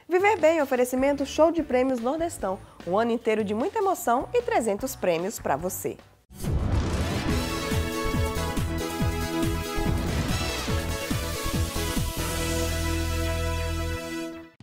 Viver Bem, oferecimento show de prêmios Nordestão. Um ano inteiro de muita emoção e 300 prêmios para você.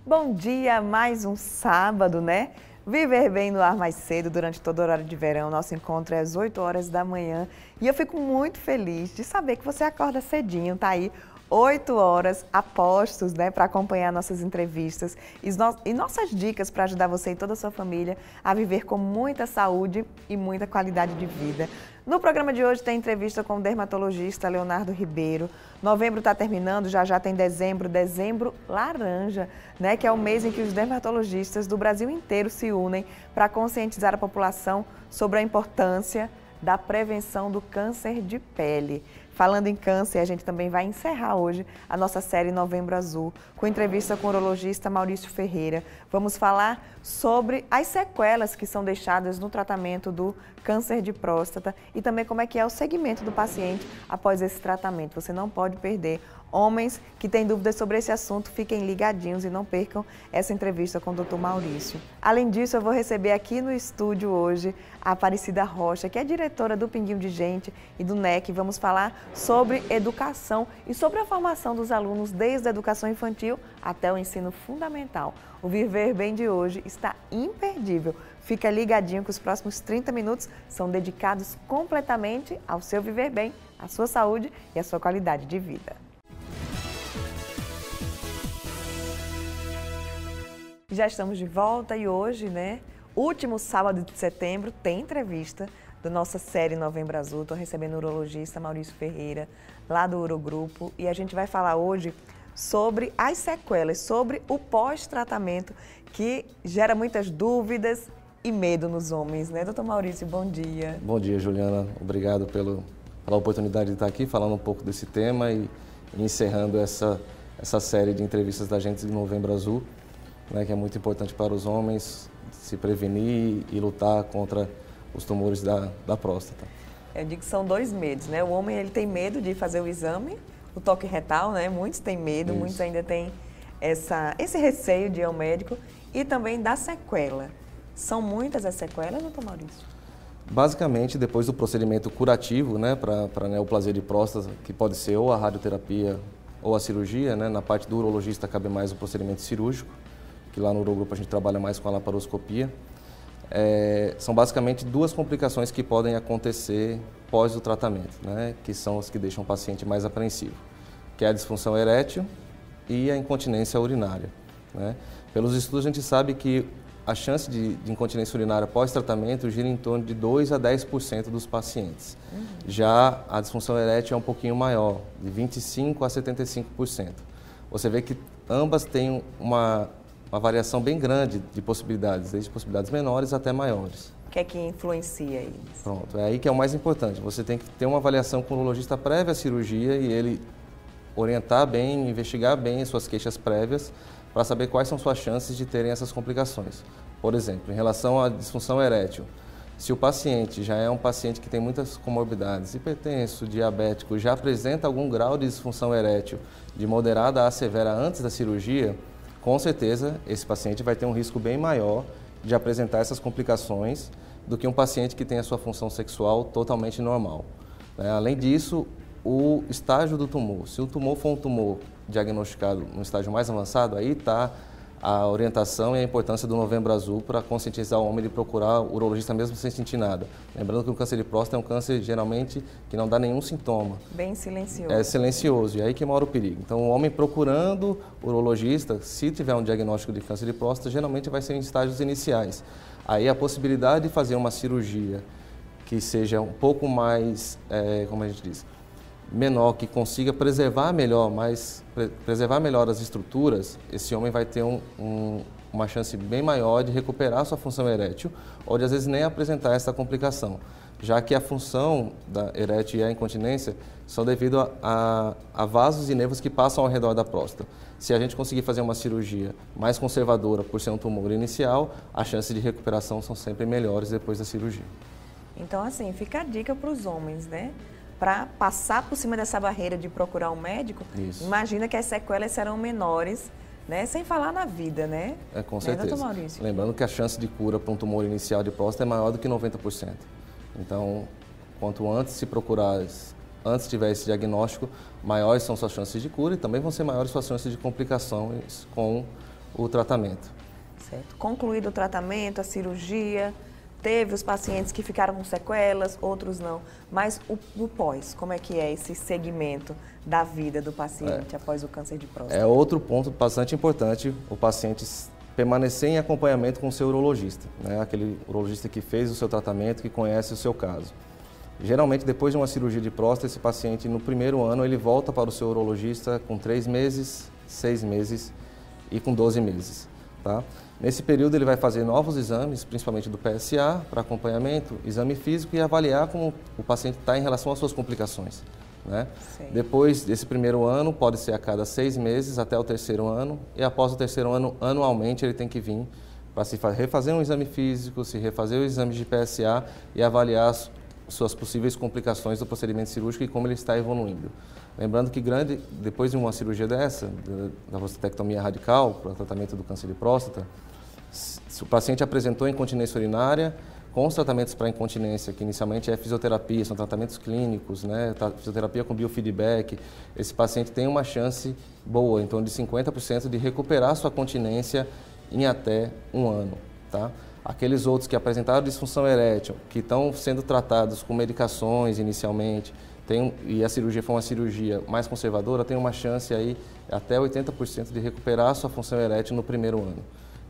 Bom dia, mais um sábado, né? Viver Bem no ar mais cedo, durante todo o horário de verão. Nosso encontro é às 8 horas da manhã. E eu fico muito feliz de saber que você acorda cedinho, tá aí 8 horas a postos, né, para acompanhar nossas entrevistas e nossas dicas para ajudar você e toda a sua família a viver com muita saúde e muita qualidade de vida. No programa de hoje tem entrevista com o dermatologista Leonardo Ribeiro. Novembro está terminando, já tem dezembro laranja, né, que é o mês em que os dermatologistas do Brasil inteiro se unem para conscientizar a população sobre a importância da prevenção do câncer de pele. Falando em câncer, a gente também vai encerrar hoje a nossa série Novembro Azul, com entrevista com o urologista Maurício Ferreira. Vamos falar sobre as sequelas que são deixadas no tratamento do câncer de próstata e também como é que é o segmento do paciente após esse tratamento. Você não pode perder. Homens que têm dúvidas sobre esse assunto, fiquem ligadinhos e não percam essa entrevista com o Dr. Maurício. Além disso, eu vou receber aqui no estúdio hoje a Aparecida Rocha, que é diretora do Pinguinho de Gente e do NEC. Vamos falar sobre educação e sobre a formação dos alunos desde a educação infantil até o ensino fundamental. O Viver Bem de hoje está imperdível. Fica ligadinho que os próximos 30 minutos são dedicados completamente ao seu viver bem, à sua saúde e à sua qualidade de vida. Já estamos de volta e hoje, né, último sábado de setembro, tem entrevista da nossa série Novembro Azul. Estou recebendo o urologista Maurício Ferreira, lá do Urogrupo, e a gente vai falar hoje sobre as sequelas, sobre o pós-tratamento que gera muitas dúvidas e medo nos homens, né, doutor Maurício? Bom dia. Bom dia, Juliana. Obrigado pela oportunidade de estar aqui falando um pouco desse tema e encerrando essa série de entrevistas da gente de Novembro Azul, né, que é muito importante para os homens se prevenir e lutar contra os tumores da próstata. Eu digo que são dois medos, né? O homem ele tem medo de fazer o exame, o toque retal, né? Muitos têm medo, muitos ainda têm esse receio de ir ao médico e também da sequela. São muitas as sequelas, doutor Maurício? Basicamente, depois do procedimento curativo, né, para neoplasia de próstata, que pode ser ou a radioterapia ou a cirurgia, né? Na parte do urologista cabe mais o procedimento cirúrgico, que lá no Urogrupo a gente trabalha mais com a laparoscopia. São basicamente duas complicações que podem acontecer pós o tratamento, né, que são as que deixam o paciente mais apreensivo, que é a disfunção erétil e a incontinência urinária, né? Pelos estudos a gente sabe que a chance de incontinência urinária pós-tratamento gira em torno de 2 a 10% dos pacientes. Já a disfunção erétil é um pouquinho maior, de 25 a 75%. Você vê que ambas têm uma variação bem grande de possibilidades, desde possibilidades menores até maiores. O que é que influencia isso? Pronto, é aí que é o mais importante. Você tem que ter uma avaliação com o urologista prévia à cirurgia e ele orientar bem, investigar bem as suas queixas prévias para saber quais são suas chances de terem essas complicações. Por exemplo, em relação à disfunção erétil, se o paciente já é um paciente que tem muitas comorbidades, hipertenso, diabético, já apresenta algum grau de disfunção erétil de moderada a severa antes da cirurgia, com certeza esse paciente vai ter um risco bem maior de apresentar essas complicações do que um paciente que tem a sua função sexual totalmente normal. Além disso, o estágio do tumor, se o tumor for um tumor diagnosticado no estágio mais avançado, aí está a orientação e a importância do Novembro Azul para conscientizar o homem de procurar o urologista mesmo sem sentir nada. Lembrando que o câncer de próstata é um câncer geralmente que não dá nenhum sintoma. Bem silencioso. É silencioso, e aí que mora o perigo. Então o homem procurando o urologista, se tiver um diagnóstico de câncer de próstata, geralmente vai ser em estágios iniciais. Aí a possibilidade de fazer uma cirurgia que seja um pouco mais, como a gente diz, menor, que consiga preservar melhor as estruturas, esse homem vai ter uma chance bem maior de recuperar sua função erétil ou de às vezes nem apresentar essa complicação, já que a função da erétil e a incontinência são devido a vasos e nervos que passam ao redor da próstata. Se a gente conseguir fazer uma cirurgia mais conservadora por ser um tumor inicial, as chances de recuperação são sempre melhores depois da cirurgia. Então, assim, fica a dica para os homens, né? Para passar por cima dessa barreira de procurar um médico, Isso. Imagina que as sequelas serão menores, né? Sem falar na vida, né? Com né, certeza. doutor Maurício? Lembrando que a chance de cura para um tumor inicial de próstata é maior do que 90%. Então, quanto antes se procurar, antes tiver esse diagnóstico, maiores são suas chances de cura e também vão ser maiores suas chances de complicações com o tratamento. Certo. Concluído o tratamento, a cirurgia, teve os pacientes que ficaram com sequelas, outros não. Mas o pós, como é que é esse segmento da vida do paciente após o câncer de próstata? É outro ponto bastante importante, o paciente permanecer em acompanhamento com o seu urologista, né? Aquele urologista que fez o seu tratamento, que conhece o seu caso. Geralmente, depois de uma cirurgia de próstata, esse paciente, no primeiro ano, ele volta para o seu urologista com 3 meses, 6 meses e com 12 meses. Tá? Nesse período, ele vai fazer novos exames, principalmente do PSA, para acompanhamento, exame físico e avaliar como o paciente está em relação às suas complicações. Né? Depois desse primeiro ano, pode ser a cada 6 meses até o terceiro ano, e após o terceiro ano, anualmente, ele tem que vir para se refazer um exame físico, se refazer o exame de PSA e avaliar as suas possíveis complicações do procedimento cirúrgico e como ele está evoluindo. Lembrando que depois de uma cirurgia dessa, da prostatectomia radical, para o tratamento do câncer de próstata, se o paciente apresentou incontinência urinária, com os tratamentos para incontinência, que inicialmente é fisioterapia, são tratamentos clínicos, né? Fisioterapia com biofeedback, esse paciente tem uma chance boa, em torno de 50% de recuperar sua continência em até 1 ano. Tá? Aqueles outros que apresentaram disfunção erétil, que estão sendo tratados com medicações inicialmente, e a cirurgia foi uma cirurgia mais conservadora, tem uma chance aí até 80% de recuperar sua função erétil no primeiro ano.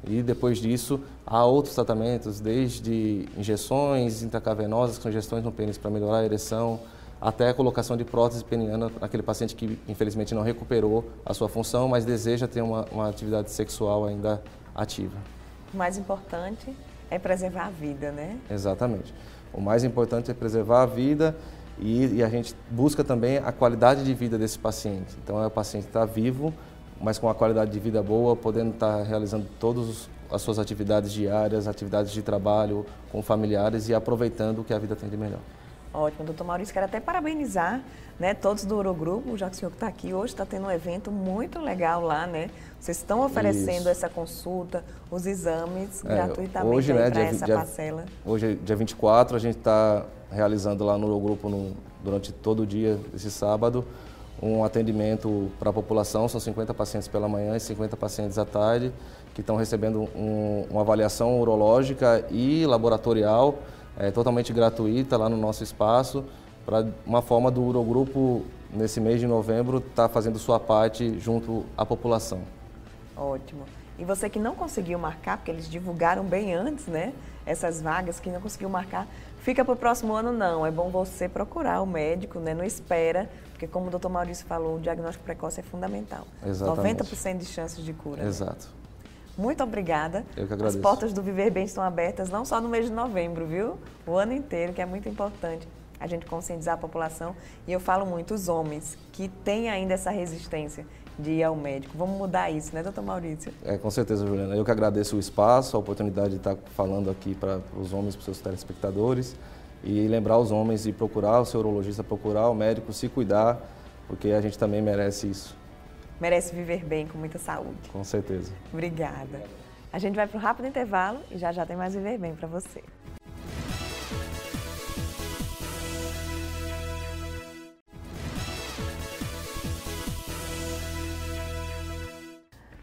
E depois disso, há outros tratamentos, desde injeções intracavernosas, que são injeções no pênis para melhorar a ereção, até a colocação de prótese peniana naquele paciente que infelizmente não recuperou a sua função, mas deseja ter uma atividade sexual ainda ativa. O mais importante é preservar a vida, né? Exatamente. O mais importante é preservar a vida e a gente busca também a qualidade de vida desse paciente. Então, o paciente está vivo, mas com uma qualidade de vida boa, podendo estar realizando todas as suas atividades diárias, atividades de trabalho com familiares e aproveitando o que a vida tem de melhor. Ótimo, doutor Maurício, quero até parabenizar, né, todos do Urogrupo, já que o senhor está aqui hoje, está tendo um evento muito legal lá, né? Vocês estão oferecendo essa consulta, os exames gratuitamente hoje, né, para essa parcela. Hoje, dia 24, a gente está realizando lá no Urogrupo, durante todo o dia, esse sábado, um atendimento para a população, são 50 pacientes pela manhã e 50 pacientes à tarde, que estão recebendo uma avaliação urológica e laboratorial, totalmente gratuita lá no nosso espaço, para uma forma do Urogrupo, nesse mês de novembro, estar fazendo sua parte junto à população. Ótimo. E você que não conseguiu marcar, porque eles divulgaram bem antes, né? Essas vagas que não conseguiu marcar, fica para o próximo ano não. É bom você procurar o médico, né? Não espera, porque como o doutor Maurício falou, o diagnóstico precoce é fundamental. Exatamente. 90% de chances de cura. Exato. Né? Muito obrigada. Eu que agradeço. As portas do Viver Bem estão abertas não só no mês de novembro, viu? O ano inteiro, que é muito importante a gente conscientizar a população. E eu falo muito, os homens que têm ainda essa resistência de ir ao médico. Vamos mudar isso, né, doutor Maurício? Com certeza, Juliana. Eu que agradeço o espaço, a oportunidade de estar falando aqui para os homens, para os seus telespectadores. E lembrar os homens de procurar o seu urologista, procurar o médico, se cuidar, porque a gente também merece isso. Merece viver bem, com muita saúde. Com certeza. Obrigada. A gente vai para um rápido intervalo e já tem mais Viver Bem para você.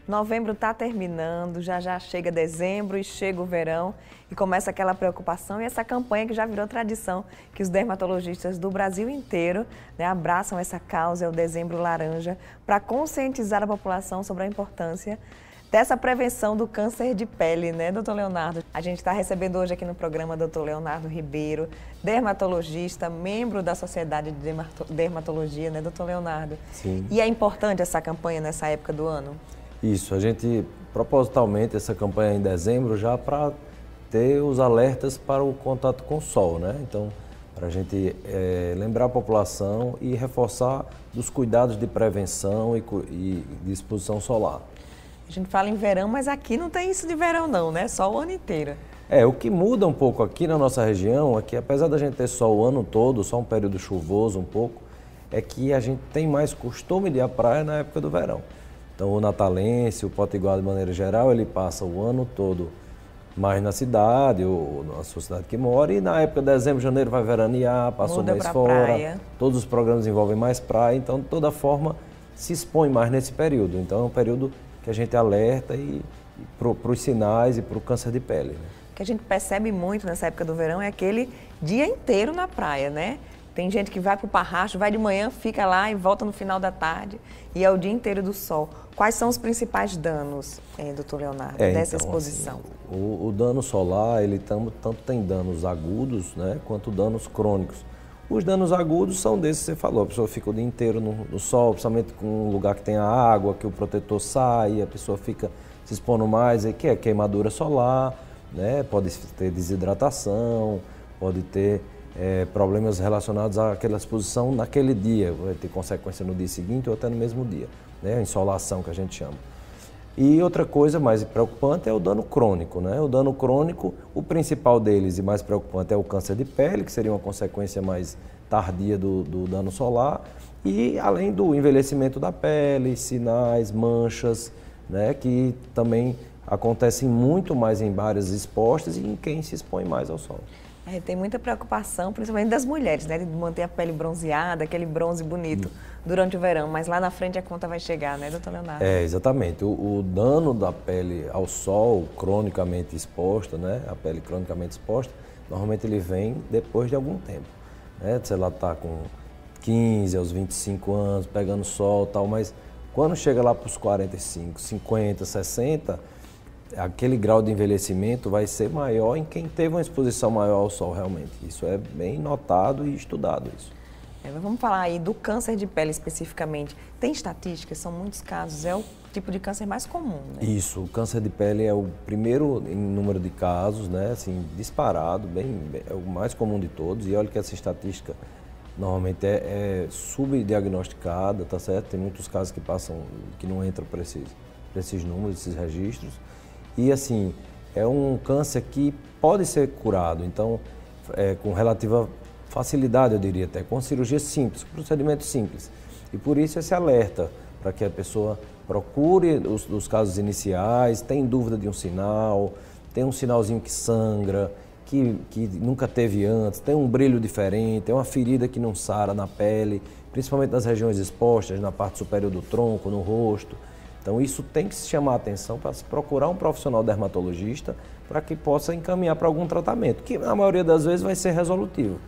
Novembro está terminando, já chega dezembro e chega o verão e começa aquela preocupação e essa campanha que já virou tradição, que os dermatologistas do Brasil inteiro, né, abraçam essa causa, é o Dezembro Laranja, para conscientizar a população sobre a importância dessa prevenção do câncer de pele, né, doutor Leonardo? A gente está recebendo hoje aqui no programa doutor Leonardo Ribeiro, dermatologista, membro da Sociedade de Dermatologia, né, doutor Leonardo? Sim. E é importante essa campanha nessa época do ano? Isso, a gente propositalmente essa campanha em dezembro já para ter os alertas para o contato com o sol, né? Então, para a gente lembrar a população e reforçar dos cuidados de prevenção e de exposição solar. A gente fala em verão, mas aqui não tem isso de verão não, né? Só o ano inteiro. O que muda um pouco aqui na nossa região é que apesar da gente ter sol o ano todo, só um período chuvoso um pouco, é que a gente tem mais costume de ir à praia na época do verão. Então o natalense, o potiguar de maneira geral, ele passa o ano todo mais na cidade ou na sua cidade que mora, e na época de dezembro, janeiro vai veranear, passa um mês fora, praia. Todos os programas envolvem mais praia, então de toda forma se expõe mais nesse período. Então é um período que a gente alerta para os sinais e para o câncer de pele. Né? O que a gente percebe muito nessa época do verão é aquele dia inteiro na praia, né? Tem gente que vai para o Parracho, vai de manhã, fica lá e volta no final da tarde, e é o dia inteiro do sol. Quais são os principais danos, doutor Leonardo, dessa exposição? Assim, o dano solar, ele tanto tem danos agudos, né, quanto danos crônicos. Os danos agudos são desses que você falou, a pessoa fica o dia inteiro no sol, principalmente com um lugar que tem a água, que o protetor sai, a pessoa fica se expondo mais, que é queimadura solar, né, pode ter desidratação, pode ter problemas relacionados àquela exposição naquele dia, vai ter consequência no dia seguinte ou até no mesmo dia, né? A insolação que a gente chama. E outra coisa mais preocupante é o dano crônico, né? O dano crônico, o principal deles e mais preocupante é o câncer de pele, que seria uma consequência mais tardia do dano solar, e além do envelhecimento da pele, sinais, manchas, né? Que também acontecem muito mais em áreas expostas e em quem se expõe mais ao sol. Tem muita preocupação, principalmente das mulheres, né? De manter a pele bronzeada, aquele bronze bonito durante o verão. Mas lá na frente a conta vai chegar, né, doutor Leonardo? Exatamente. O dano da pele ao sol, cronicamente exposta, né? A pele cronicamente exposta, normalmente ele vem depois de algum tempo. Né? Se ela está com 15 aos 25 anos, pegando sol e tal, mas quando chega lá para os 45, 50, 60... aquele grau de envelhecimento vai ser maior em quem teve uma exposição maior ao sol, realmente. Isso é bem notado e estudado. Isso. Vamos falar aí do câncer de pele especificamente. Tem estatísticas, são muitos casos, é o tipo de câncer mais comum, né? Isso, o câncer de pele é o primeiro em número de casos, né? Assim, disparado, é o mais comum de todos. E olha que essa estatística normalmente é subdiagnosticada, tá certo? Tem muitos casos que não entram para esses números, esses registros. E assim, é um câncer que pode ser curado, então, com relativa facilidade, eu diria até, com cirurgia simples, com procedimento simples. E por isso esse alerta, para que a pessoa procure os casos iniciais, tem dúvida de um sinal, tem um sinalzinho que sangra, que nunca teve antes, tem um brilho diferente, tem uma ferida que não sara na pele, principalmente nas regiões expostas, na parte superior do tronco, no rosto. Então isso tem que se chamar a atenção para se procurar um profissional dermatologista para que possa encaminhar para algum tratamento, que na maioria das vezes vai ser resolutivo.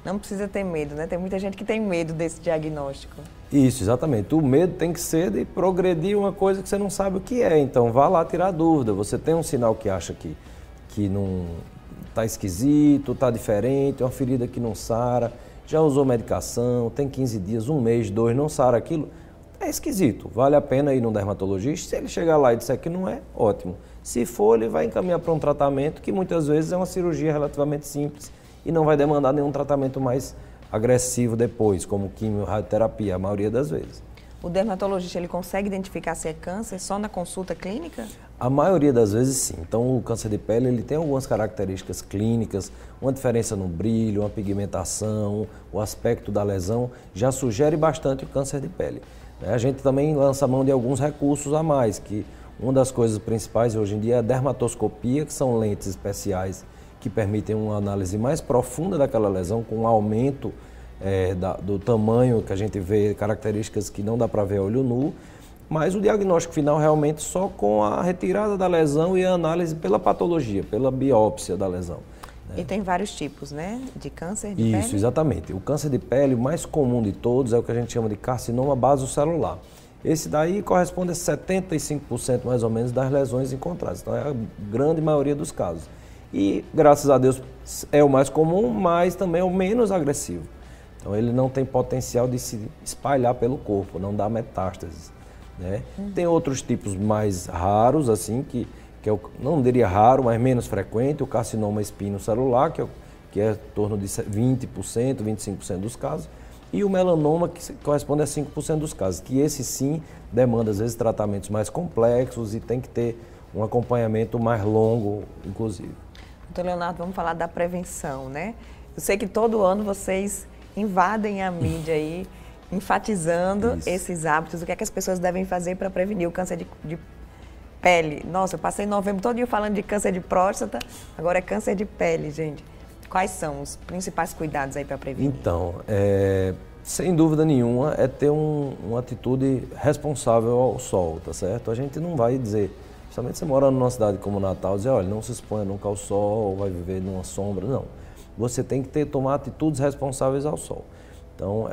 Não precisa ter medo, né? Tem muita gente que tem medo desse diagnóstico. Isso, exatamente. O medo tem que ser de progredir uma coisa que você não sabe o que é. Então vá lá tirar dúvida. Você tem um sinal que acha que não está esquisito, está diferente, uma ferida que não sara, já usou medicação, tem 15 dias, um mês, 2, não sara aquilo. É esquisito, vale a pena ir no dermatologista. Se ele chegar lá e disser que não é, ótimo. Se for, ele vai encaminhar para um tratamento que muitas vezes é uma cirurgia relativamente simples e não vai demandar nenhum tratamento mais agressivo depois, como quimio, radioterapia, a maioria das vezes. O dermatologista, ele consegue identificar se é câncer só na consulta clínica? A maioria das vezes sim. Então o câncer de pele ele tem algumas características clínicas, uma diferença no brilho, uma pigmentação, o aspecto da lesão já sugere bastante o câncer de pele. A gente também lança mão de alguns recursos a mais, que uma das coisas principais hoje em dia é a dermatoscopia, que são lentes especiais que permitem uma análise mais profunda daquela lesão, com um aumento do tamanho que a gente vê, características que não dá para ver a olho nu, mas o diagnóstico final realmente só com a retirada da lesão e a análise pela patologia, pela biópsia da lesão. E tem vários tipos, né, de câncer de pele? Isso, exatamente. O câncer de pele, o mais comum de todos, é o que a gente chama de carcinoma basocelular. Esse daí corresponde a 75% mais ou menos das lesões encontradas. Então é a grande maioria dos casos. E, graças a Deus, é o mais comum, mas também é o menos agressivo. Então ele não tem potencial de se espalhar pelo corpo, não dá metástases, né? Tem outros tipos mais raros, assim, que não diria raro, mas menos frequente, o carcinoma espinocelular, que é em torno de 20%, 25% dos casos, e o melanoma, que corresponde a 5% dos casos, que esse sim demanda, às vezes, tratamentos mais complexos e tem que ter um acompanhamento mais longo, inclusive. Doutor Leonardo, vamos falar da prevenção, né? Eu sei que todo ano vocês invadem a mídia aí enfatizando Isso. esses hábitos, o que é que as pessoas devem fazer para prevenir o câncer de pele. Nossa, eu passei novembro todo dia falando de câncer de próstata, agora é câncer de pele, gente. Quais são os principais cuidados aí para prevenir? Então, sem dúvida nenhuma, é ter uma atitude responsável ao sol, tá certo? A gente não vai dizer, principalmente você morando numa cidade como Natal, dizer, olha, não se exponha nunca ao sol, vai viver numa sombra, não. Você tem que tomar atitudes responsáveis ao sol. Então,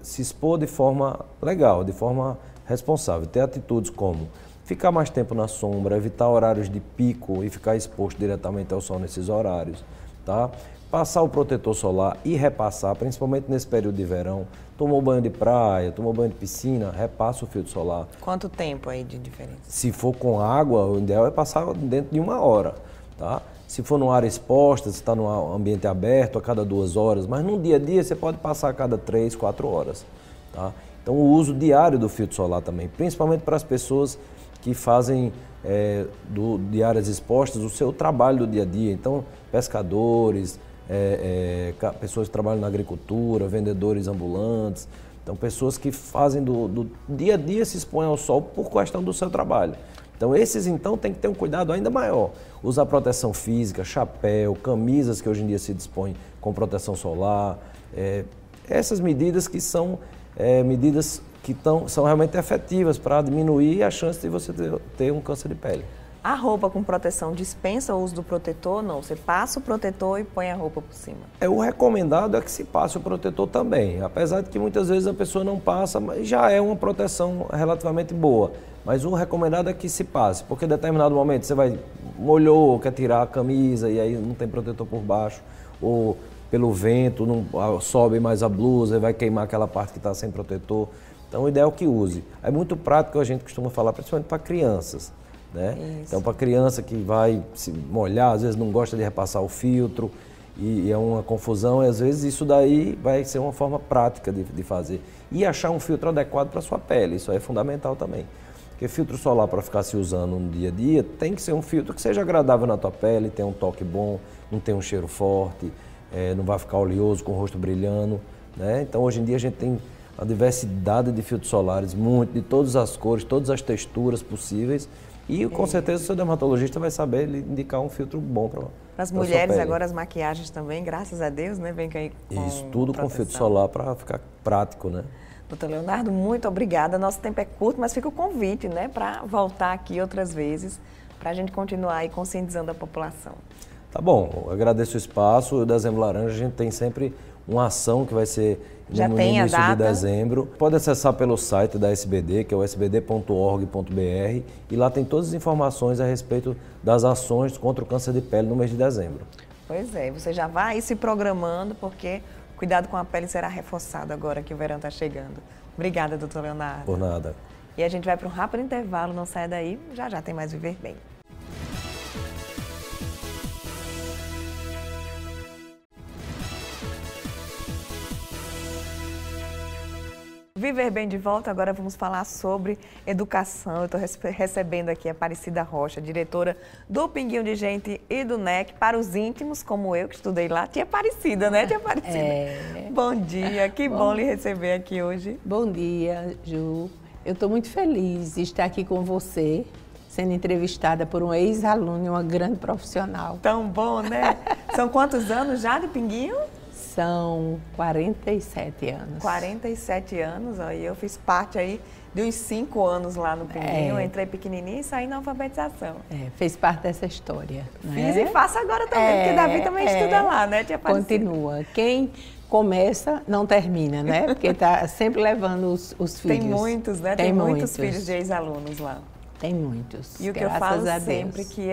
se expor de forma legal, de forma responsável, ter atitudes como ficar mais tempo na sombra, evitar horários de pico e ficar exposto diretamente ao sol nesses horários, tá? Passar o protetor solar e repassar, principalmente nesse período de verão. Tomou banho de praia, tomou banho de piscina, repassa o filtro solar. Quanto tempo aí de diferença? Se for com água, o ideal é passar dentro de 1 hora, tá? Se for numa área exposta, se está num ambiente aberto, a cada 2 horas, mas no dia a dia você pode passar a cada 3, 4 horas, tá? Então o uso diário do filtro solar também, principalmente para as pessoas que fazem de áreas expostas o seu trabalho do dia a dia. Então, pescadores, pessoas que trabalham na agricultura, vendedores ambulantes. Então, pessoas que fazem do dia a dia se expõem ao sol por questão do seu trabalho. Então, esses, então, tem que ter um cuidado ainda maior. Usar proteção física, chapéu, camisas que hoje em dia se dispõem com proteção solar. Essas medidas que são medidas que são realmente efetivas para diminuir a chance de você ter um câncer de pele. A roupa com proteção dispensa o uso do protetor? Não, você passa o protetor e põe a roupa por cima. O recomendado é que se passe o protetor também, apesar de que muitas vezes a pessoa não passa, mas já é uma proteção relativamente boa. Mas o recomendado é que se passe, porque em determinado momento você molhou, quer tirar a camisa e aí não tem protetor por baixo, ou pelo vento não sobe mais a blusa e vai queimar aquela parte que está sem protetor. Então o ideal é que use. É muito prático, a gente costuma falar, principalmente para crianças, né? Então para criança que vai se molhar, às vezes não gosta de repassar o filtro e é uma confusão, e às vezes isso daí vai ser uma forma prática de fazer. E achar um filtro adequado para a sua pele, isso é fundamental também. Porque filtro solar para ficar se usando no dia a dia tem que ser um filtro que seja agradável na tua pele, tenha um toque bom, não tenha um cheiro forte, não vai ficar oleoso, com o rosto brilhando, né? Então hoje em dia a gente tem a diversidade de filtros solares, de todas as cores, todas as texturas possíveis, e com certeza o seu dermatologista vai saber lhe indicar um filtro bom para as mulheres agora as maquiagens também, graças a Deus, né? Vem aí com isso, tudo proteção. Com filtro solar para ficar prático, né? Doutor Leonardo, muito obrigada. Nosso tempo é curto, mas fica o convite, né, para voltar aqui outras vezes, para a gente continuar aí conscientizando a população. Tá bom, eu agradeço o espaço. O Dezembro Laranja, a gente tem sempre uma ação que vai ser no início de dezembro. Pode acessar pelo site da SBD, que é o sbd.org.br, e lá tem todas as informações a respeito das ações contra o câncer de pele no mês de dezembro. Pois é, você já vai se programando, porque o cuidado com a pele será reforçado agora que o verão está chegando. Obrigada, doutor Leonardo. Por nada. E a gente vai para um rápido intervalo, não saia daí, já tem mais Viver Bem. Viver Bem de volta, agora vamos falar sobre educação. Eu estou recebendo aqui a Aparecida Rocha, diretora do Pinguinho de Gente e do NEC. Para os íntimos, como eu, que estudei lá, tia Aparecida, né, tia Aparecida? Bom dia, que bom lhe receber aqui hoje. Bom dia, Ju. Eu estou muito feliz de estar aqui com você, sendo entrevistada por um ex-aluno e uma grande profissional. Tão bom, né? São quantos anos já de Pinguinho? São 47 anos. 47 anos, ó, e eu fiz parte aí de uns 5 anos lá no Pinguinho, entrei pequenininha e saí na alfabetização. Fez parte dessa história. Né? Fiz e faço agora também, porque Davi também estuda lá, né, tia Aparecida? Continua. Quem começa, não termina, né? Porque está sempre levando os filhos. Tem muitos, né? Tem muitos filhos de ex-alunos lá. Tem muitos, e o que eu falo sempre que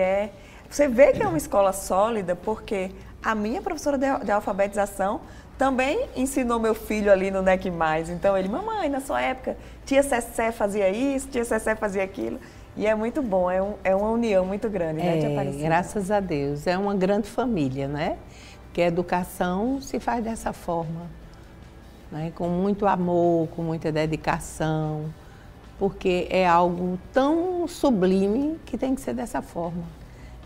você vê que é uma escola sólida, porque a minha professora de alfabetização também ensinou meu filho ali no NEC+. Então ele, mamãe, na sua época, tia Cessé fazia isso, tia Cessé fazia aquilo. E é muito bom, é uma união muito grande, né, tia Aparecida? Graças a Deus. É uma grande família, né? Porque a educação se faz dessa forma, né? Com muito amor, com muita dedicação, porque é algo tão sublime que tem que ser dessa forma.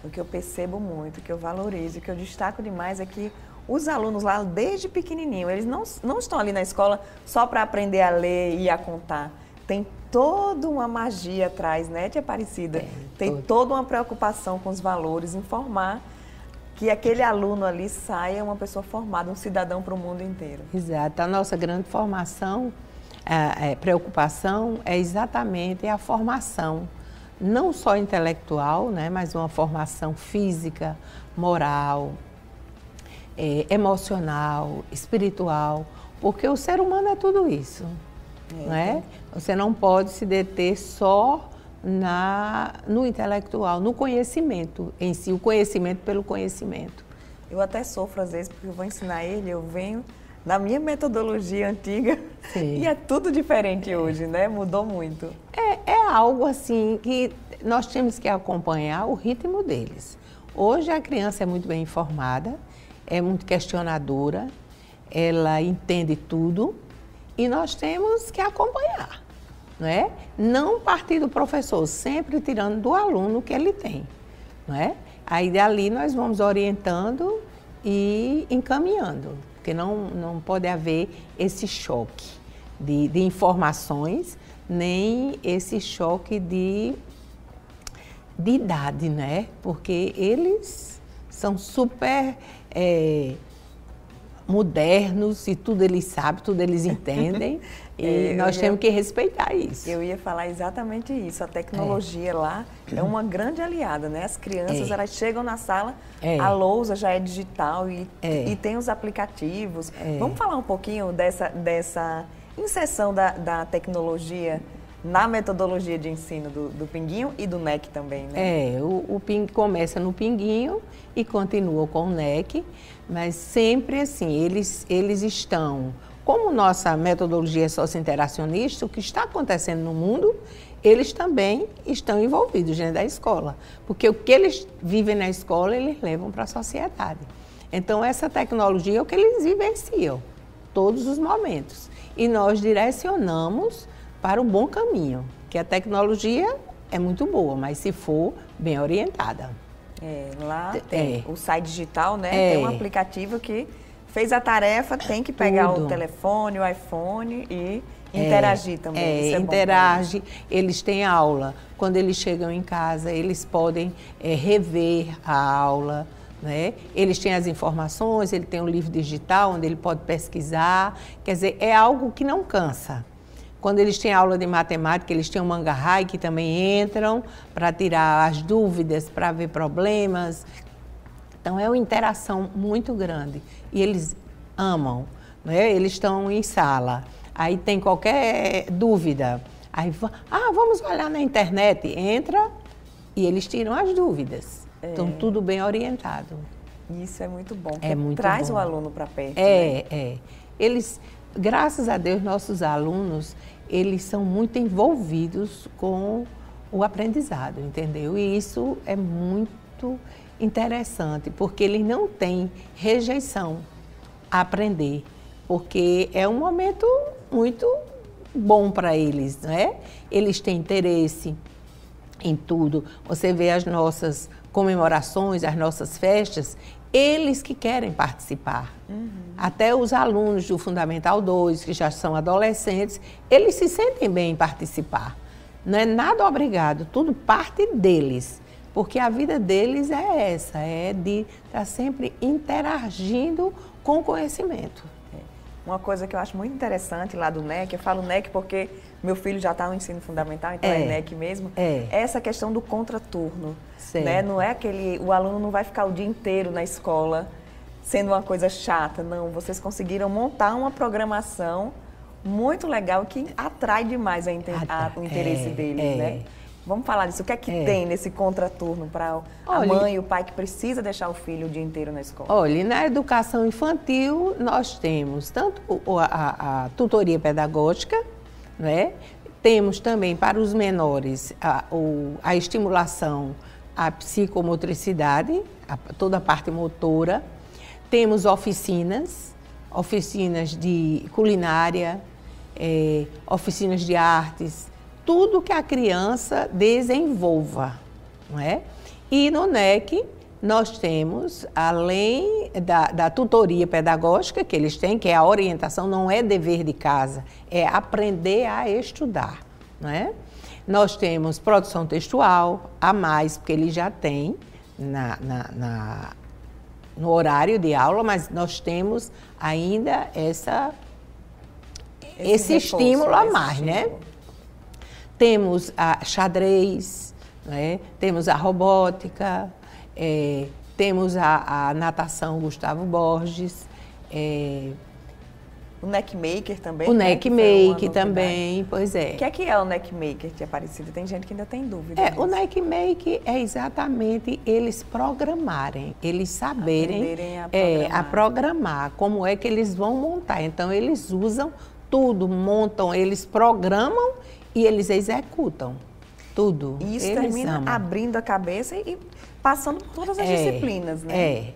O que eu percebo muito, o que eu valorizo, o que eu destaco demais é que os alunos lá, desde pequenininho, eles não estão ali na escola só para aprender a ler e a contar. Tem toda uma magia atrás, né, Tia Aparecida? Tem toda uma preocupação com os valores, informar que aquele aluno ali saia uma pessoa formada, um cidadão para o mundo inteiro. Exato. A nossa grande formação, preocupação é exatamente a formação, não só intelectual, né, mas uma formação física, moral, emocional, espiritual, porque o ser humano é tudo isso. Né? Você não pode se deter só no intelectual, no conhecimento em si, o conhecimento pelo conhecimento. Eu até sofro às vezes, porque eu vou ensinar ele, eu venho na minha metodologia antiga. Sim. E é tudo diferente hoje, né? Mudou muito. É algo assim que nós temos que acompanhar o ritmo deles. Hoje a criança é muito bem informada, é muito questionadora, ela entende tudo e nós temos que acompanhar. Não é? Não partir do professor, sempre tirando do aluno o que ele tem. Não é? Aí dali nós vamos orientando e encaminhando, porque não pode haver esse choque de informações, nem esse choque de idade, né? Porque eles são super modernos e tudo eles sabem, tudo eles entendem. E nós temos que respeitar isso. Eu ia falar exatamente isso. A tecnologia lá é uma grande aliada, né? As crianças, elas chegam na sala, a lousa já é digital e tem os aplicativos. Vamos falar um pouquinho dessa inserção da tecnologia na metodologia de ensino do Pinguinho e do NEC também, né? O Pinguinho começa no Pinguinho e continua com o NEC, mas sempre assim, eles estão... Como nossa metodologia é socio-interacionista, o que está acontecendo no mundo, eles também estão envolvidos dentro da escola. Porque o que eles vivem na escola, eles levam para a sociedade. Então, essa tecnologia é o que eles vivenciam, todos os momentos. E nós direcionamos para o bom caminho, que a tecnologia é muito boa, mas se for bem orientada. Lá tem o SAI Digital, né? Tem um aplicativo que... Fez a tarefa, tem que pegar o telefone, o iPhone e interagir também. Isso interage, eles têm aula. Quando eles chegam em casa, eles podem rever a aula, né? Eles têm as informações, ele tem um livro digital onde ele pode pesquisar. Quer dizer, é algo que não cansa. Quando eles têm aula de matemática, eles têm um Mangarrai que também entram para tirar as dúvidas, para ver problemas. Então, é uma interação muito grande e eles amam, né? Eles estão em sala, aí tem qualquer dúvida, aí vamos olhar na internet, entra e eles tiram as dúvidas. Então, tudo bem orientado. Isso é muito bom, traz o aluno para perto. Né? Eles, graças a Deus, nossos alunos, eles são muito envolvidos com o aprendizado, entendeu? E isso é muito interessante, porque eles não têm rejeição a aprender, porque é um momento muito bom para eles, não é? Eles têm interesse em tudo. Você vê as nossas comemorações, as nossas festas, eles que querem participar. Até os alunos do Fundamental 2, que já são adolescentes, eles se sentem bem em participar. Não é nada obrigado, tudo parte deles. Porque a vida deles é essa, é de estar sempre interagindo com o conhecimento. Uma coisa que eu acho muito interessante lá do NEC, eu falo NEC porque meu filho já está no ensino fundamental, então é NEC mesmo, é essa questão do contraturno. Né? Não é o aluno não vai ficar o dia inteiro na escola sendo uma coisa chata, não. Vocês conseguiram montar uma programação muito legal que atrai demais o interesse deles, né? Vamos falar disso. O que é que tem nesse contraturno para a mãe e o pai que precisa deixar o filho o dia inteiro na escola? Olha, na educação infantil nós temos tanto a tutoria pedagógica, né? Temos também para os menores a estimulação à psicomotricidade, toda a parte motora. Temos oficinas de culinária, oficinas de artes, tudo que a criança desenvolva, não é? E no NEC nós temos, além da tutoria pedagógica que eles têm, que é a orientação, não é dever de casa, é aprender a estudar, não é? Nós temos produção textual, a mais, porque eles já têm no horário de aula, mas nós temos ainda esse estímulo a mais, né? Temos a xadrez, né? Temos a robótica, temos a natação Gustavo Borges, o Neckmaker também. O Neckmaker também, pois é. O que é o Neckmaker, Tia Aparecida? Tem gente que ainda tem dúvida. O Neckmaker é exatamente eles programarem, eles saberem a programar, como é que eles vão montar. Então, eles usam tudo, montam, eles programam e eles executam tudo. E isso termina abrindo a cabeça e passando por todas as disciplinas, né?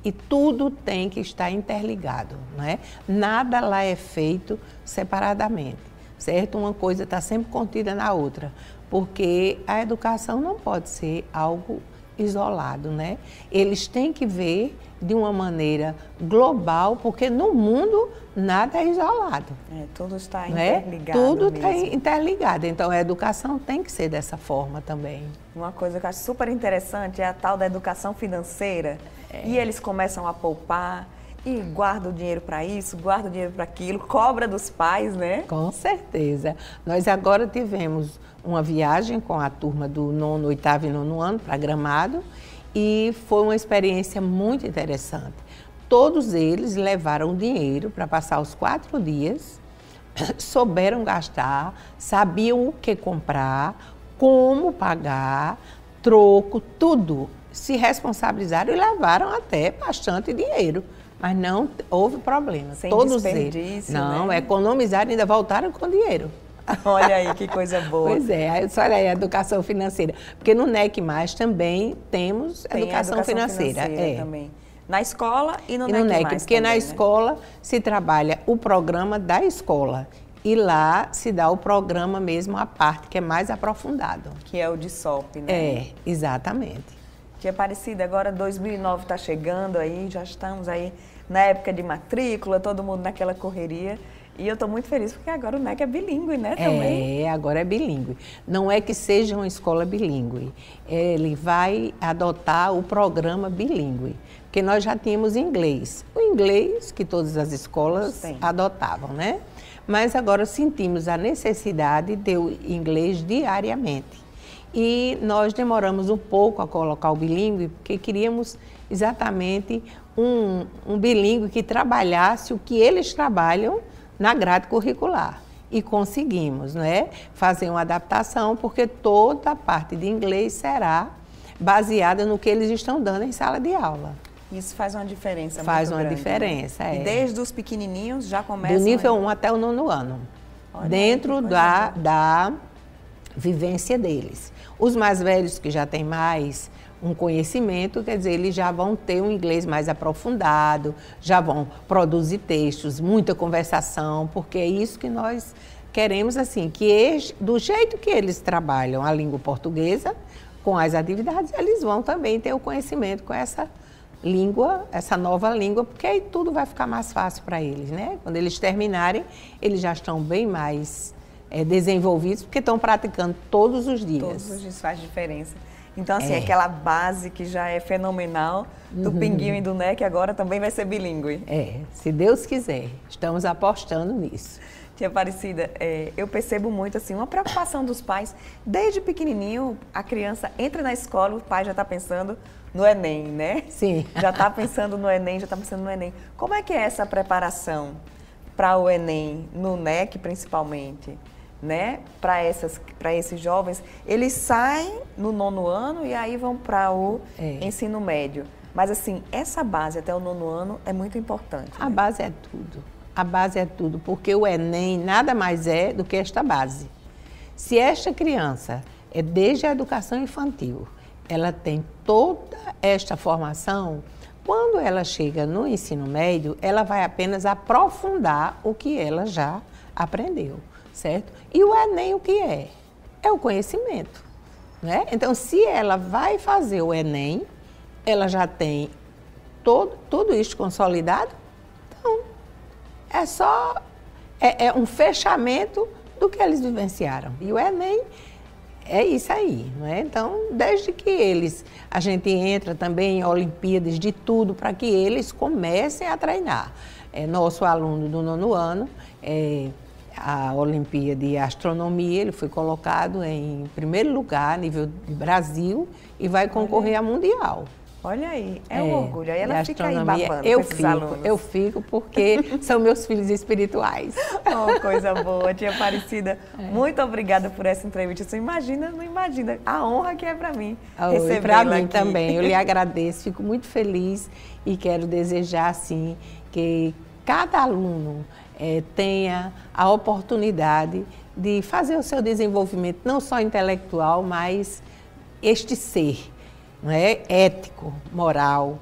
E tudo tem que estar interligado, não é? Nada lá é feito separadamente, certo? Uma coisa está sempre contida na outra, porque a educação não pode ser algo isolado, né? Eles têm que ver de uma maneira global, porque no mundo nada é isolado. Tudo está interligado. Tudo está interligado, então a educação tem que ser dessa forma também. Uma coisa que eu acho super interessante é a tal da educação financeira. E eles começam a poupar e guardam o dinheiro para isso, guardam o dinheiro para aquilo, cobra dos pais, né? Com certeza. Nós agora tivemos uma viagem com a turma do 9º, 8º e 9º ano para Gramado e foi uma experiência muito interessante. Todos eles levaram dinheiro para passar os 4 dias, souberam gastar, sabiam o que comprar, como pagar, troco, tudo. Se responsabilizaram e levaram até bastante dinheiro, mas não houve problema. Sem todos eles. Não, economizaram e ainda voltaram com dinheiro. Olha aí, que coisa boa. Pois é, olha aí a educação financeira. Porque no NEC+, também temos educação financeira. Também. Na escola e no NEC+. Porque também, na escola se trabalha o programa da escola. E lá se dá o programa mesmo, a parte que é mais aprofundado. Que é o de SOP, né? Exatamente. Tia Aparecida, agora 2009 está chegando aí, já estamos aí na época de matrícula, todo mundo naquela correria. E eu estou muito feliz porque agora o NEC é bilíngue, né? Também. Agora é bilíngue. Não é que seja uma escola bilíngue, ele vai adotar o programa bilíngue, porque nós já tínhamos inglês. O inglês que todas as escolas adotavam, né? Mas agora sentimos a necessidade de o inglês diariamente. E nós demoramos um pouco a colocar o bilíngue, porque queríamos exatamente um bilíngue que trabalhasse o que eles trabalham na grade curricular. E conseguimos, né, fazer uma adaptação, porque toda a parte de inglês será baseada no que eles estão dando em sala de aula. Isso faz uma diferença muito grande. Faz uma diferença, E desde os pequenininhos já começam... Do nível 1 até o 9º ano. Olha, dentro da vivência deles. Os mais velhos que já têm mais um conhecimento, quer dizer, eles já vão ter um inglês mais aprofundado, já vão produzir textos, muita conversação, porque é isso que nós queremos, assim, que do jeito que eles trabalham a língua portuguesa, com as atividades, eles vão também ter o conhecimento com essa língua, essa nova língua, porque aí tudo vai ficar mais fácil para eles, né? Quando eles terminarem, eles já estão bem mais desenvolvidos, porque estão praticando todos os dias. Todos os dias faz diferença. Então, assim, aquela base que já é fenomenal do Pinguinho e do NEC, agora também vai ser bilíngue. Se Deus quiser. Estamos apostando nisso. Tia Aparecida, eu percebo muito, assim, uma preocupação dos pais. Desde pequenininho, a criança entra na escola, o pai já está pensando no Enem, né? Sim. Já está pensando no Enem, já está pensando no Enem. Como é que é essa preparação para o Enem, no NEC principalmente? Né? Para esses jovens, eles saem no 9º ano e aí vão para o ensino médio. Mas assim, essa base até o 9º ano é muito importante. A base é tudo. A base é tudo, porque o Enem nada mais é do que esta base. Se esta criança é desde a educação infantil, ela tem toda esta formação, quando ela chega no ensino médio, ela vai apenas aprofundar o que ela já aprendeu. Certo? E o Enem o que é? É o conhecimento, né? Então, se ela vai fazer o Enem, ela já tem tudo isso consolidado, então é só um fechamento do que eles vivenciaram. E o Enem é isso aí, não é? Então, desde que a gente entra também em Olimpíadas de tudo para que eles comecem a treinar. Nosso aluno do 9º ano, a Olimpíada de Astronomia, ele foi colocado em primeiro lugar a nível de Brasil e vai concorrer a Mundial. Olha aí, um orgulho. Aí ela fica aí astronomia, babando com esses alunos. Eu fico porque são meus filhos espirituais. Oh, coisa boa, tia Aparecida. Muito obrigada por essa entrevista. Você não imagina a honra que é para mim recebê-la Para mim aqui. também, eu lhe agradeço, fico muito feliz e quero desejar, assim, que cada aluno tenha a oportunidade de fazer o seu desenvolvimento, não só intelectual, mas este ser, não é, ético, moral,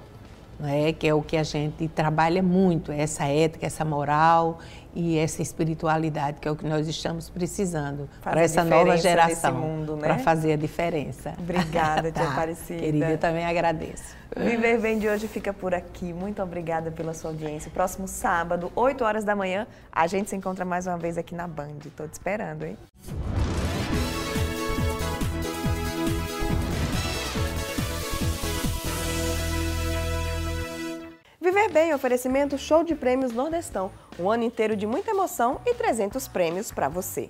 não é, que é o que a gente trabalha muito, essa ética, essa moral e essa espiritualidade, que é o que nós estamos precisando para essa nova geração, mundo, né? Para fazer a diferença. Obrigada, tia Aparecida. Querida, eu também agradeço. Viver Bem de hoje fica por aqui. Muito obrigada pela sua audiência. Próximo sábado, 8 horas da manhã, a gente se encontra mais uma vez aqui na Band. Estou te esperando, hein? Viver Bem, oferecimento show de prêmios Nordestão. Um ano inteiro de muita emoção e 300 prêmios para você.